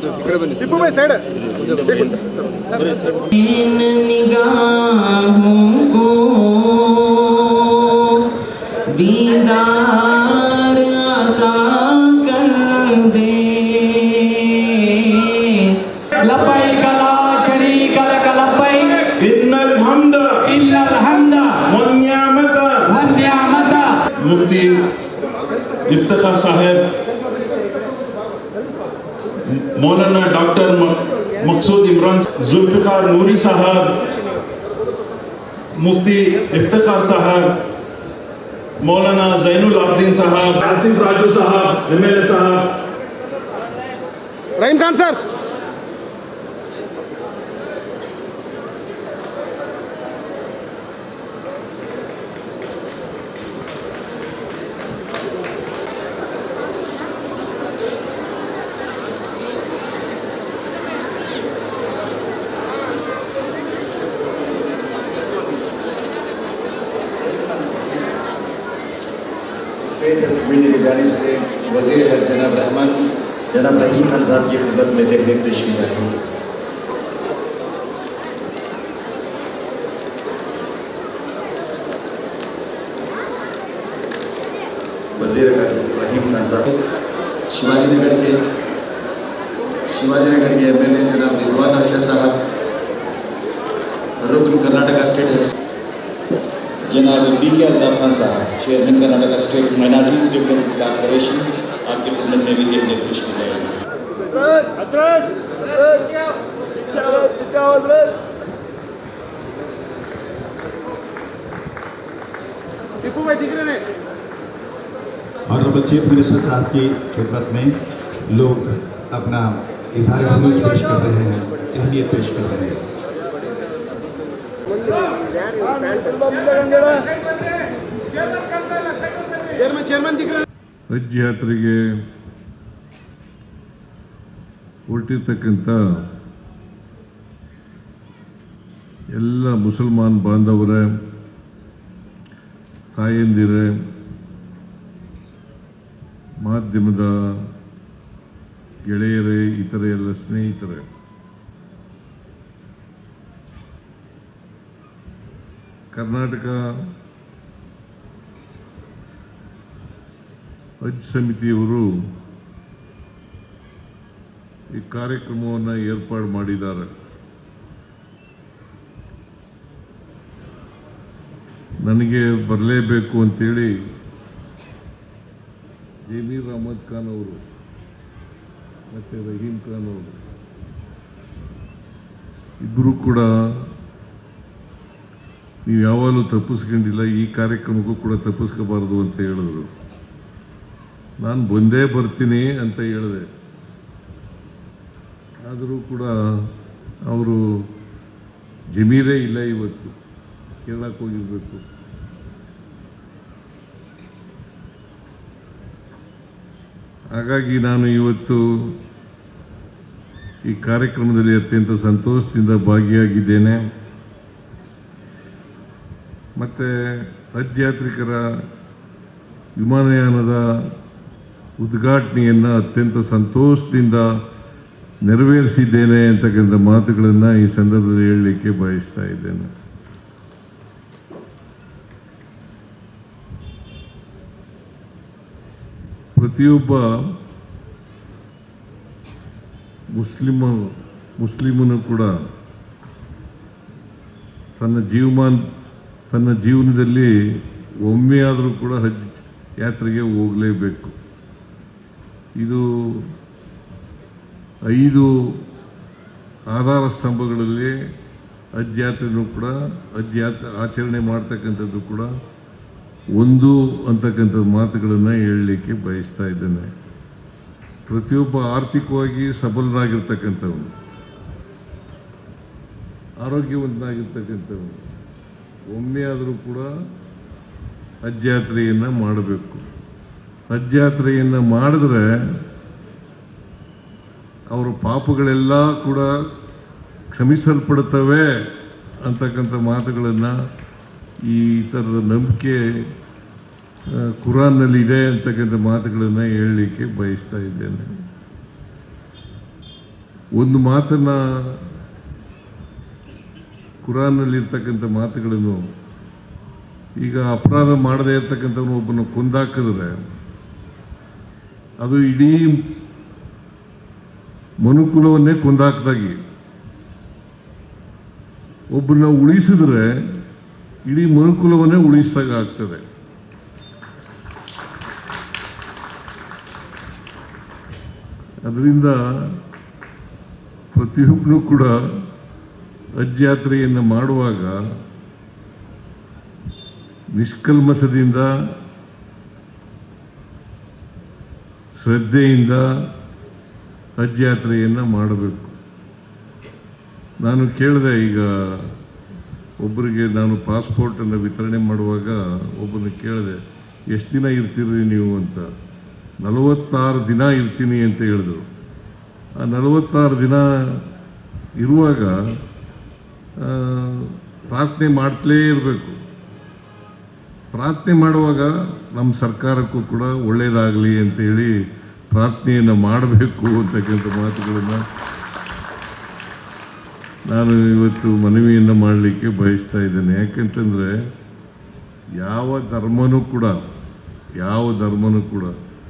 टिप्पू भाई साइड इन निगाहों को दीदार अता कर दे। लब्बैक ला शरीक लक लब्बैक इन्नल हम्द वन्निअमत। मुफ्ती इफ्तिखार साहब, मौलाना डॉक्टर मकसूद इमरान, जुल्फ़िकार नूरी साहब, मुफ्ती इफ्तिखार साहब, मौलाना ज़ैनुल आबदीन साहब, आसिफ राजू साहब, MLA साहब, रहीम खान सर स्टेज कमेटी की जानिब से वज़ीर हज जनाब रहीम खान साहब की खिदमत में तहरीर पेश की जाती है। वज़ीर हज रहीम खान साहब, शिवाजी नगर के MLA जनाब रिजवान अरशद साहब, रुकन कर्नाटका स्टेट हज जनाब BK अल्ताफ खान साहब, chairman Karnataka state minorities development corporation, आपकी खिदमत में भी तहरीर पेश की जाएगी। टिप्पू भाई दिख रहे हैं। ऑनरेबल चीफ मिनिस्टर साहब की खिदमत में लोग अपना इजहार जुलूस पेश कर रहे हैं, तहनीत पेश कर रहे हैं। चेयरमैन दिख रहे हैं। ಹಜ್ ಯಾತ್ರೆಗೆ ಹೊರಟಿರ್ತಕ್ಕಂಥ ಎಲ್ಲ ಮುಸಲ್ಮಾನ್ ಬಾಂಧವರೇ, ತಾಯಂದಿರೇ, ಮಾಧ್ಯಮದ ಗೆಳೆಯರೇ, ಇತರ ಎಲ್ಲ ಸ್ನೇಹಿತರೆ, ಕರ್ನಾಟಕ ಹಜ್ ಸಮಿತಿಯವರು ಈ ಕಾರ್ಯಕ್ರಮವನ್ನು ಏರ್ಪಾಡು ಮಾಡಿದ್ದಾರೆ. ನನಗೆ ಬರಲೇಬೇಕು ಅಂತೇಳಿ ಜಮೀರ್ ಅಹಮದ್ ಖಾನ್ ಅವರು ಮತ್ತು ರಹೀಮ್ ಖಾನ್ ಅವರು ಇಬ್ಬರು ಕೂಡ ನೀವು ಯಾವಾಗಲೂ ತಪ್ಪಿಸ್ಕೊಂಡಿಲ್ಲ, ಈ ಕಾರ್ಯಕ್ರಮಕ್ಕೂ ಕೂಡ ತಪ್ಪಿಸ್ಕೋಬಾರ್ದು ಅಂತ ಹೇಳಿದ್ರು. ನಾನು ಬಂದೇ ಬರ್ತೀನಿ ಅಂತ ಹೇಳಿದೆ. ಆದರೂ ಕೂಡ ಅವರು ಜಮೀರೇ ಇಲ್ಲ, ಇವತ್ತು ಕೇಳಕ್ಕೆ ಹೋಗಿರಬೇಕು. ಹಾಗಾಗಿ ನಾನು ಇವತ್ತು ಈ ಕಾರ್ಯಕ್ರಮದಲ್ಲಿ ಅತ್ಯಂತ ಸಂತೋಷದಿಂದ ಭಾಗಿಯಾಗಿದ್ದೇನೆ. ಮತ್ತು ಹಜ್ ಯಾತ್ರಿಕರ ವಿಮಾನಯಾನದ ಉದ್ಘಾಟನೆಯನ್ನು ಅತ್ಯಂತ ಸಂತೋಷದಿಂದ ನೆರವೇರಿಸಿದ್ದೇನೆ ಅಂತಕ್ಕಂಥ ಮಾತುಗಳನ್ನು ಈ ಸಂದರ್ಭದಲ್ಲಿ ಹೇಳಲಿಕ್ಕೆ ಬಯಸ್ತಾ ಇದ್ದೇನೆ. ಪ್ರತಿಯೊಬ್ಬ ಮುಸ್ಲಿಮನು ಕೂಡ ತನ್ನ ಜೀವನದಲ್ಲಿ ಒಮ್ಮೆಯಾದರೂ ಕೂಡ ಹಜ್ ಯಾತ್ರೆಗೆ ಹೋಗಲೇಬೇಕು. ಇದು 5 ಆಧಾರ ಸ್ತಂಭಗಳಲ್ಲಿ ಹಜ್ ಯಾತ್ರೆನೂ ಕೂಡ ಆಚರಣೆ ಮಾಡ್ತಕ್ಕಂಥದ್ದು ಕೂಡ ಒಂದು ಅಂತಕ್ಕಂಥ ಮಾತುಗಳನ್ನು ಹೇಳಲಿಕ್ಕೆ ಬಯಸ್ತಾ ಇದ್ದೇನೆ. ಪ್ರತಿಯೊಬ್ಬ ಆರ್ಥಿಕವಾಗಿ ಸಬಲನಾಗಿರ್ತಕ್ಕಂಥವನು, ಆರೋಗ್ಯವಂತನಾಗಿರ್ತಕ್ಕಂಥವನು ಒಮ್ಮೆಯಾದರೂ ಕೂಡ ಹಜ್ ಯಾತ್ರೆಯನ್ನು ಮಾಡಬೇಕು. ಹಜ್ ಯಾತ್ರೆಯನ್ನು ಮಾಡಿದ್ರೆ ಅವರ ಪಾಪಗಳೆಲ್ಲ ಕೂಡ ಕ್ಷಮಿಸಲ್ಪಡುತ್ತವೆ ಅಂತಕ್ಕಂಥ ಮಾತುಗಳನ್ನು, ಈ ಥರದ ನಂಬಿಕೆ ಕುರಾನ್ನಲ್ಲಿ ಇದೆ ಅಂತಕ್ಕಂಥ ಮಾತುಗಳನ್ನು ಹೇಳಲಿಕ್ಕೆ ಬಯಸ್ತಾ ಇದ್ದೇನೆ. ಒಂದು ಮಾತನ್ನು ಕುರಾನ್ನಲ್ಲಿರ್ತಕ್ಕಂಥ ಮಾತುಗಳನ್ನು ಈಗ ಅಪರಾಧ ಮಾಡದೇ ಇರ್ತಕ್ಕಂಥವನು ಒಬ್ಬನ ಕೊಂದಾಕಿದ್ರೆ ಅದು ಇಡೀ ಮನುಕುಲವನ್ನೇ ಕೊಂದಾಕ್ದಾಗಿ, ಒಬ್ಬನ ಉಳಿಸಿದ್ರೆ ಇಡೀ ಮನುಕುಲವನ್ನೇ ಉಳಿಸಿದಾಗ ಆಗ್ತದೆ. ಅದರಿಂದ ಪ್ರತಿಯೊಬ್ಬನು ಕೂಡ ಹಜ್ ಯಾತ್ರೆಯನ್ನು ಮಾಡುವಾಗ ನಿಷ್ಕಲ್ಮಸದಿಂದ ಶ್ರದ್ಧೆಯಿಂದ ಹಜ್ ಯಾತ್ರೆಯನ್ನು ಮಾಡಬೇಕು. ನಾನು ಕೇಳಿದೆ, ಈಗ ಒಬ್ಬರಿಗೆ ನಾನು ಪಾಸ್ಪೋರ್ಟನ್ನು ವಿತರಣೆ ಮಾಡುವಾಗ ಒಬ್ಬನ ಕೇಳಿದೆ, ಎಷ್ಟು ದಿನ ಇರ್ತೀರಿ ನೀವು ಅಂತ. 46 ದಿನ ಇರ್ತೀನಿ ಅಂತ ಹೇಳಿದ್ರು. ಆ 46 ದಿನ ಇರುವಾಗ ಪ್ರಾರ್ಥನೆ ಮಾಡ್ತಲೇ ಇರಬೇಕು. ಪ್ರಾರ್ಥನೆ ಮಾಡುವಾಗ ನಮ್ಮ ಸರ್ಕಾರಕ್ಕೂ ಕೂಡ ಒಳ್ಳೆಯದಾಗಲಿ ಅಂತೇಳಿ ಪ್ರಾರ್ಥನೆಯನ್ನು ಮಾಡಬೇಕು ಅಂತಕ್ಕಂಥ ಮಾತುಗಳನ್ನು ನಾನು ಇವತ್ತು ಮನವಿಯನ್ನು ಮಾಡಲಿಕ್ಕೆ ಬಯಸ್ತಾ ಇದ್ದೇನೆ. ಯಾಕೆಂತಂದರೆ ಯಾವ ಧರ್ಮನೂ ಕೂಡ